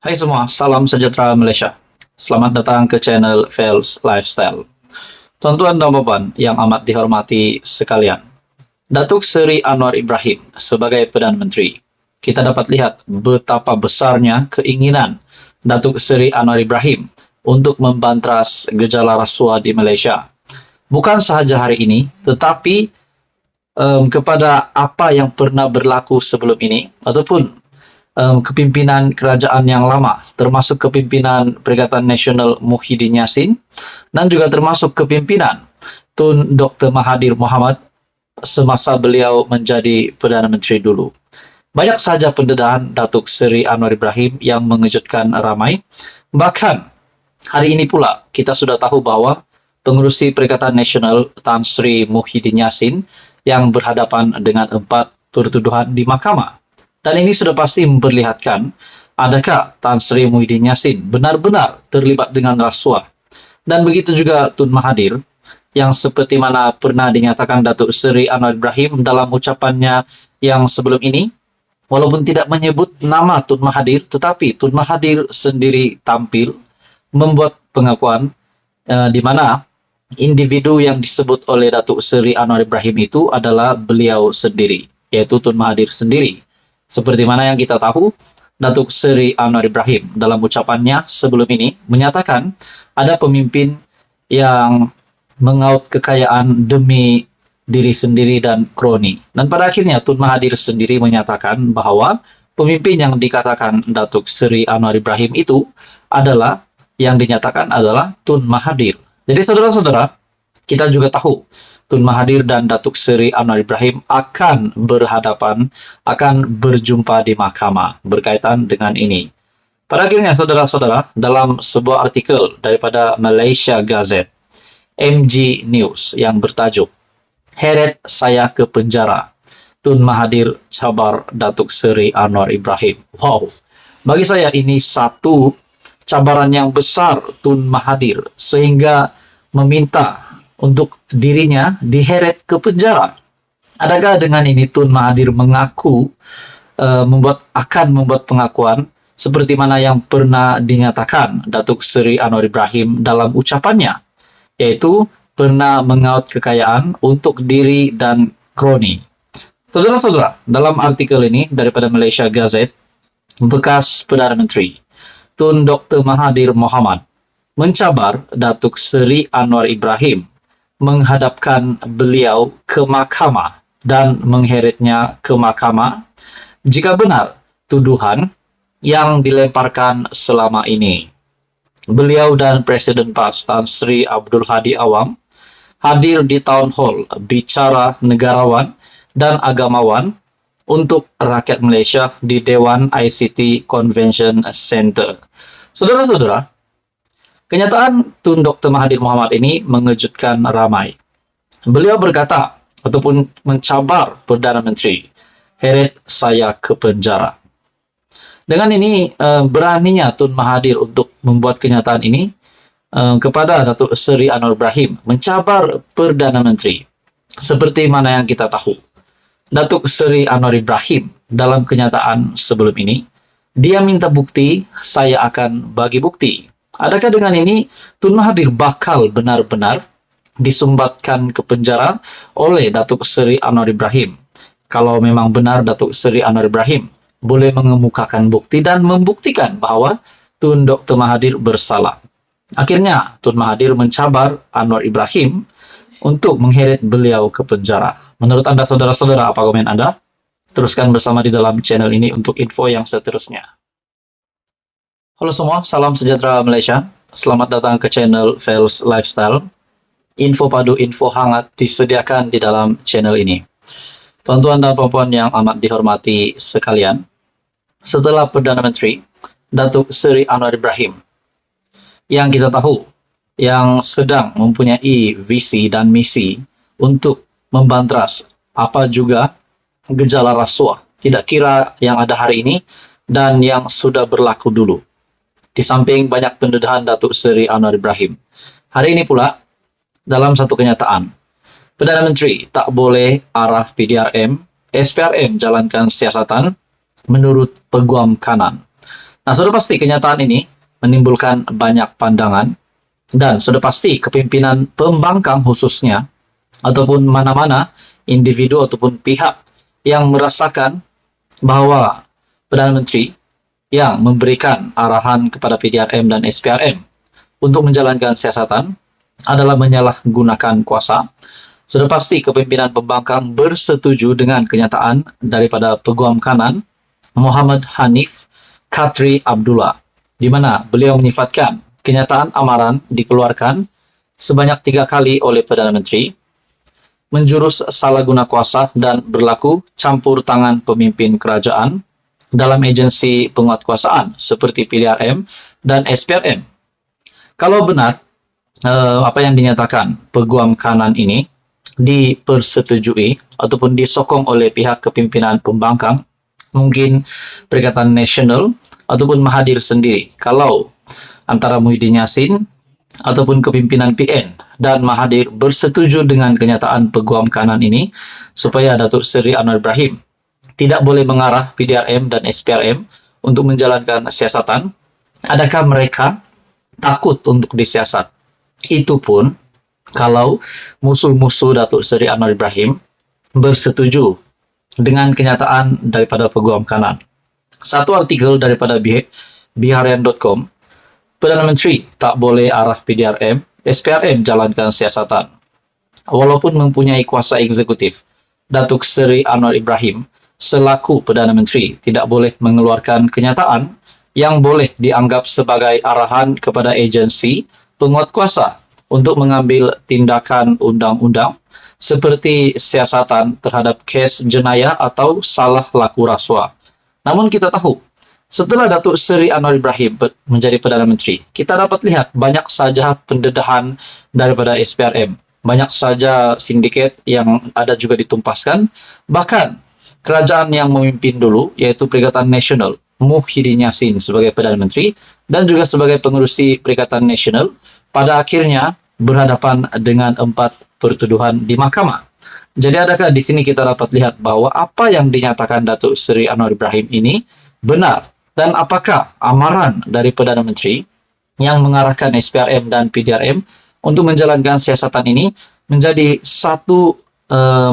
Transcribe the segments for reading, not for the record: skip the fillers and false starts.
Hai semua, salam sejahtera Malaysia. Selamat datang ke channel Fels Lifestyle. Tuan-tuan dan puan yang amat dihormati sekalian, Datuk Seri Anwar Ibrahim sebagai Perdana Menteri, kita dapat lihat betapa besarnya keinginan Datuk Seri Anwar Ibrahim untuk membantras gejala rasuah di Malaysia. Bukan sahaja hari ini, tetapi kepada apa yang pernah berlaku sebelum ini, ataupun kepimpinan kerajaan yang lama, termasuk kepimpinan Perikatan Nasional Muhyiddin Yassin dan juga termasuk kepimpinan Tun Dr. Mahathir Mohamad semasa beliau menjadi Perdana Menteri dulu. Banyak sahaja pendedahan Datuk Seri Anwar Ibrahim yang mengejutkan ramai. Bahkan hari ini pula kita sudah tahu bahawa pengerusi Perikatan Nasional Tan Sri Muhyiddin Yassin yang berhadapan dengan 4 pertuduhan di mahkamah. Dan ini sudah pasti memperlihatkan adakah Tan Sri Muhyiddin Yassin benar-benar terlibat dengan rasuah. Dan begitu juga Tun Mahathir, yang seperti mana pernah dinyatakan Datuk Seri Anwar Ibrahim dalam ucapannya yang sebelum ini, walaupun tidak menyebut nama Tun Mahathir, tetapi Tun Mahathir sendiri tampil membuat pengakuan di mana individu yang disebut oleh Datuk Seri Anwar Ibrahim itu adalah beliau sendiri, yaitu Tun Mahathir sendiri. Seperti mana yang kita tahu, Datuk Seri Anwar Ibrahim dalam ucapannya sebelum ini menyatakan ada pemimpin yang mengaut kekayaan demi diri sendiri dan kroni. Dan pada akhirnya Tun Mahathir sendiri menyatakan bahwa pemimpin yang dikatakan Datuk Seri Anwar Ibrahim itu adalah yang dinyatakan adalah Tun Mahathir. Jadi saudara-saudara, kita juga tahu Tun Mahathir dan Datuk Seri Anwar Ibrahim akan berhadapan, akan berjumpa di mahkamah berkaitan dengan ini. Pada akhirnya, saudara-saudara, dalam sebuah artikel daripada Malaysia Gazette, MG News yang bertajuk, "Heret saya ke penjara, Tun Mahathir cabar Datuk Seri Anwar Ibrahim." Wow, bagi saya ini satu cabaran yang besar Tun Mahathir, sehingga meminta untuk dirinya diheret ke penjara. Adakah dengan ini Tun Mahathir mengaku akan membuat pengakuan seperti mana yang pernah dinyatakan Datuk Seri Anwar Ibrahim dalam ucapannya, yaitu pernah mengaut kekayaan untuk diri dan kroni. Saudara-saudara, dalam artikel ini daripada Malaysia Gazette, bekas Perdana Menteri Tun Dr. Mahathir Mohamad mencabar Datuk Seri Anwar Ibrahim menghadapkan beliau ke mahkamah dan mengheretnya ke mahkamah jika benar tuduhan yang dilemparkan selama ini. Beliau dan Presiden PAS Tan Sri Abdul Hadi Awang hadir di Town Hall bicara negarawan dan agamawan untuk rakyat Malaysia di Dewan ICT Convention Center. Saudara-saudara, kenyataan Tun Dr. Mahathir Mohamad ini mengejutkan ramai. Beliau berkata ataupun mencabar Perdana Menteri, "Heret saya ke penjara." Dengan ini beraninya Tun Mahathir untuk membuat kenyataan ini kepada Datuk Seri Anwar Ibrahim, mencabar Perdana Menteri. Seperti mana yang kita tahu, Datuk Seri Anwar Ibrahim dalam kenyataan sebelum ini, dia minta bukti, saya akan bagi bukti. Adakah dengan ini Tun Mahathir bakal benar-benar disumbatkan ke penjara oleh Datuk Seri Anwar Ibrahim? Kalau memang benar Datuk Seri Anwar Ibrahim boleh mengemukakan bukti dan membuktikan bahawa Tun Dr. Mahathir bersalah. Akhirnya Tun Mahathir mencabar Anwar Ibrahim untuk mengheret beliau ke penjara. Menurut Anda, saudara-saudara, apa komen Anda? Teruskan bersama di dalam channel ini untuk info yang seterusnya. Halo semua, salam sejahtera Malaysia. Selamat datang ke channel Fels Lifestyle. Info padu, info hangat disediakan di dalam channel ini. Tuan-tuan dan puan-puan yang amat dihormati sekalian, setelah Perdana Menteri Datuk Seri Anwar Ibrahim, yang kita tahu yang sedang mempunyai visi dan misi untuk membantras apa juga gejala rasuah, tidak kira yang ada hari ini dan yang sudah berlaku dulu. Di samping banyak pendedahan Datuk Seri Anwar Ibrahim, hari ini pula dalam satu kenyataan, Perdana Menteri tak boleh arah PDRM, SPRM jalankan siasatan menurut peguam kanan. Nah, sudah pasti kenyataan ini menimbulkan banyak pandangan dan sudah pasti kepimpinan pembangkang khususnya ataupun mana-mana individu ataupun pihak yang merasakan bahwa Perdana Menteri yang memberikan arahan kepada PDRM dan SPRM untuk menjalankan siasatan adalah menyalahgunakan kuasa. Sudah pasti kepimpinan pembangkang bersetuju dengan kenyataan daripada Peguam Kanan Muhammad Hanif Khatri Abdullah, di mana beliau menyifatkan kenyataan amaran dikeluarkan sebanyak 3 kali oleh Perdana Menteri, menjurus salah guna kuasa dan berlaku campur tangan pemimpin kerajaan dalam agensi penguatkuasaan seperti PDRM dan SPRM. Kalau benar apa yang dinyatakan Peguam Kanan ini dipersetujui ataupun disokong oleh pihak kepimpinan pembangkang, mungkin Perikatan Nasional ataupun Mahathir sendiri, kalau antara Muhyiddin Yassin ataupun kepimpinan PN dan Mahathir bersetuju dengan kenyataan Peguam Kanan ini supaya Datuk Seri Anwar Ibrahim tidak boleh mengarah PDRM dan SPRM untuk menjalankan siasatan, adakah mereka takut untuk disiasat? Itu pun kalau musuh-musuh Datuk Seri Anwar Ibrahim bersetuju dengan kenyataan daripada Peguam Kanan. Satu artikel daripada Biharian.com, Perdana Menteri tak boleh arah PDRM, SPRM jalankan siasatan. Walaupun mempunyai kuasa eksekutif, Datuk Seri Anwar Ibrahim selaku Perdana Menteri tidak boleh mengeluarkan kenyataan yang boleh dianggap sebagai arahan kepada agensi penguatkuasa untuk mengambil tindakan undang-undang seperti siasatan terhadap kes jenayah atau salah laku rasuah. Namun kita tahu, setelah Datuk Seri Anwar Ibrahim menjadi Perdana Menteri, kita dapat lihat banyak saja pendedahan daripada SPRM, banyak saja sindiket yang ada juga ditumpaskan, bahkan kerajaan yang memimpin dulu, yaitu Perikatan Nasional, Muhyiddin Yassin sebagai Perdana Menteri dan juga sebagai pengerusi Perikatan Nasional, pada akhirnya berhadapan dengan 4 pertuduhan di mahkamah. Jadi adakah di sini kita dapat lihat bahwa apa yang dinyatakan Datuk Seri Anwar Ibrahim ini benar? Dan apakah amaran dari Perdana Menteri yang mengarahkan SPRM dan PDRM untuk menjalankan siasatan ini menjadi satu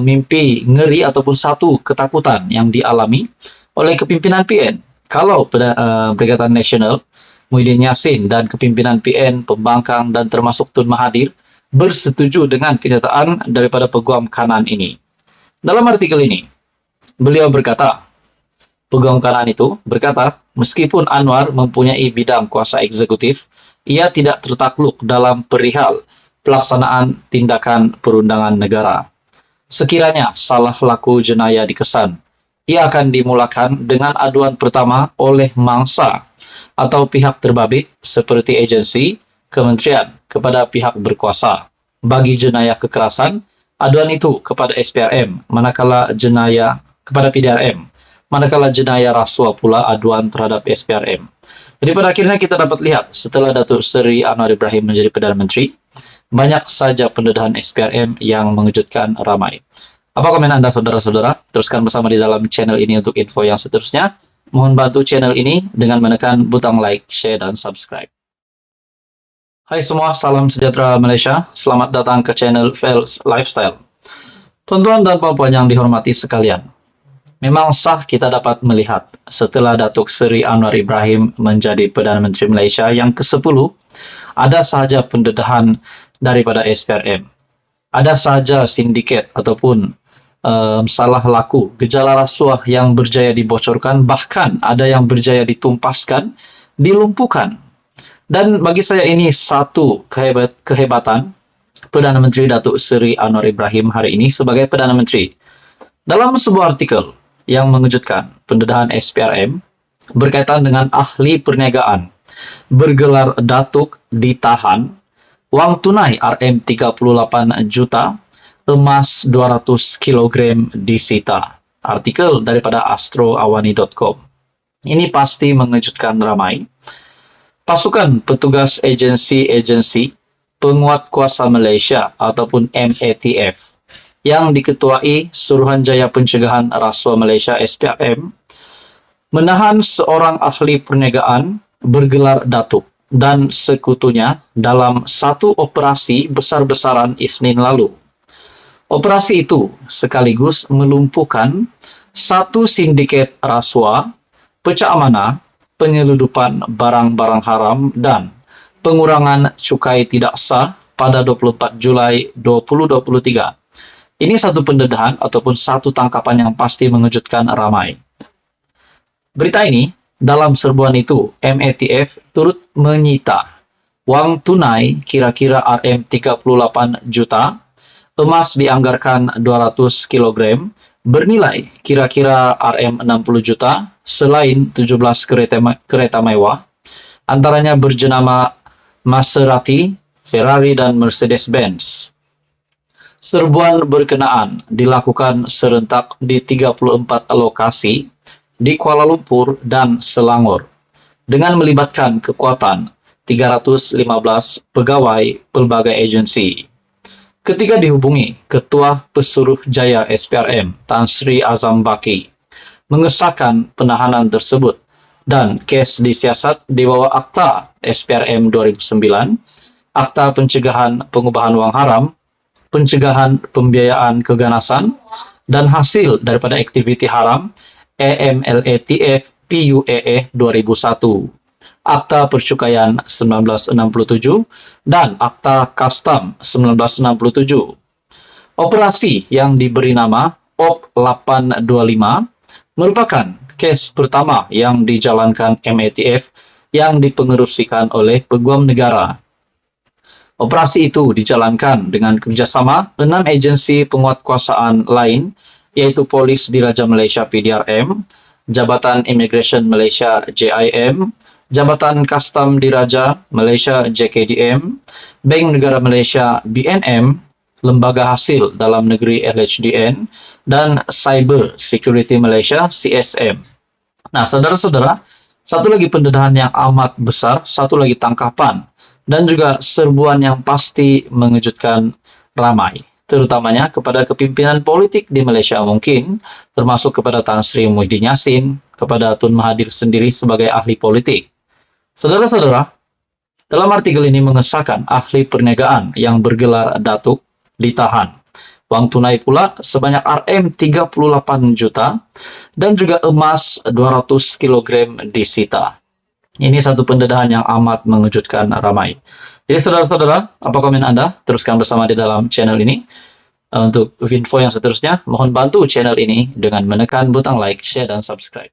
mimpi ngeri ataupun satu ketakutan yang dialami oleh kepimpinan PN? Kalau Perikatan Nasional, Muhyiddin Yassin dan kepimpinan PN, pembangkang dan termasuk Tun Mahathir bersetuju dengan kenyataan daripada Peguam Kanan ini. Dalam artikel ini, beliau berkata, Peguam Kanan itu berkata, meskipun Anwar mempunyai bidang kuasa eksekutif, ia tidak tertakluk dalam perihal pelaksanaan tindakan perundangan negara. Sekiranya salah laku jenayah dikesan, ia akan dimulakan dengan aduan pertama oleh mangsa atau pihak terbabit seperti agensi, kementerian kepada pihak berkuasa. Bagi jenayah kekerasan, aduan itu kepada SPRM, manakala jenayah kepada PDRM, manakala jenayah rasuah pula aduan terhadap SPRM. Jadi pada akhirnya kita dapat lihat setelah Datuk Seri Anwar Ibrahim menjadi Perdana Menteri, banyak saja pendedahan SPRM yang mengejutkan ramai. Apa komen Anda saudara-saudara? Teruskan bersama di dalam channel ini untuk info yang seterusnya. Mohon bantu channel ini dengan menekan butang like, share, dan subscribe. Hai semua, salam sejahtera Malaysia. Selamat datang ke channel Fels Lifestyle. Tuan-tuan dan puan-puan yang dihormati sekalian, memang sah kita dapat melihat setelah Datuk Seri Anwar Ibrahim menjadi Perdana Menteri Malaysia yang ke-10, ada sahaja pendedahan daripada SPRM. Ada sahaja sindiket ataupun salah laku, gejala rasuah yang berjaya dibocorkan, bahkan ada yang berjaya ditumpaskan, dilumpuhkan. Dan bagi saya ini satu kehebatan Perdana Menteri Datuk Seri Anwar Ibrahim hari ini sebagai Perdana Menteri. Dalam sebuah artikel yang mengejutkan, pendedahan SPRM berkaitan dengan ahli perniagaan bergelar Datuk ditahan, wang tunai RM38 juta, emas 200 kg disita. Artikel daripada astroawani.com. Ini pasti mengejutkan ramai. Pasukan petugas agensi penguatkuasa Malaysia ataupun MATF yang diketuai Suruhanjaya Pencegahan Rasuah Malaysia SPRM menahan seorang ahli perniagaan bergelar Datuk dan sekutunya dalam satu operasi besar-besaran Isnin lalu. Operasi itu sekaligus melumpuhkan satu sindiket rasuah, pecah amanah, penyeludupan barang-barang haram, dan pengurangan cukai tidak sah pada 24 Julai 2023. Ini satu pendedahan ataupun satu tangkapan yang pasti mengejutkan ramai. Berita ini, dalam serbuan itu, MATF turut menyita uang tunai kira-kira Rm38 juta, emas dianggarkan 200 kg, bernilai kira-kira Rm60 juta, selain 17 kereta mewah, antaranya berjenama Maserati, Ferrari, dan Mercedes-Benz. Serbuan berkenaan dilakukan serentak di 34 lokasi di Kuala Lumpur dan Selangor, dengan melibatkan kekuatan 315 pegawai pelbagai agensi. Ketika dihubungi Ketua Pesuruh Jaya SPRM Tan Sri Azam Baki mengesahkan penahanan tersebut dan kes disiasat di bawah Akta SPRM 2009, Akta Pencegahan Pengubahan Wang Haram, Pencegahan Pembiayaan Keganasan, dan hasil daripada aktiviti haram AMLATF PUEE 2001, Akta Percukaian 1967, dan Akta Kastam 1967. Operasi yang diberi nama OP 825 merupakan kes pertama yang dijalankan MATF yang dipengerusikan oleh Peguam Negara. Operasi itu dijalankan dengan kerjasama 6 agensi penguatkuasaan lain, yaitu Polis Diraja Malaysia PDRM, Jabatan Immigration Malaysia JIM, Jabatan Kastam Diraja Malaysia JKDM, Bank Negara Malaysia BNM, Lembaga Hasil Dalam Negeri LHDN, dan Cyber Security Malaysia CSM. Nah, saudara-saudara, satu lagi pendedahan yang amat besar, satu lagi tangkapan, dan juga serbuan yang pasti mengejutkan ramai, terutamanya kepada kepimpinan politik di Malaysia mungkin, termasuk kepada Tan Sri Muhyiddin Yassin, kepada Tun Mahathir sendiri sebagai ahli politik. Saudara-saudara, dalam artikel ini mengesahkan ahli perniagaan yang bergelar Datuk ditahan. Uang tunai pula sebanyak Rm38 juta dan juga emas 200 kg disita. Ini satu pendedahan yang amat mengejutkan ramai. Jadi saudara-saudara, apa komen Anda? Teruskan bersama di dalam channel ini. Untuk info yang seterusnya, mohon bantu channel ini dengan menekan butang like, share, dan subscribe.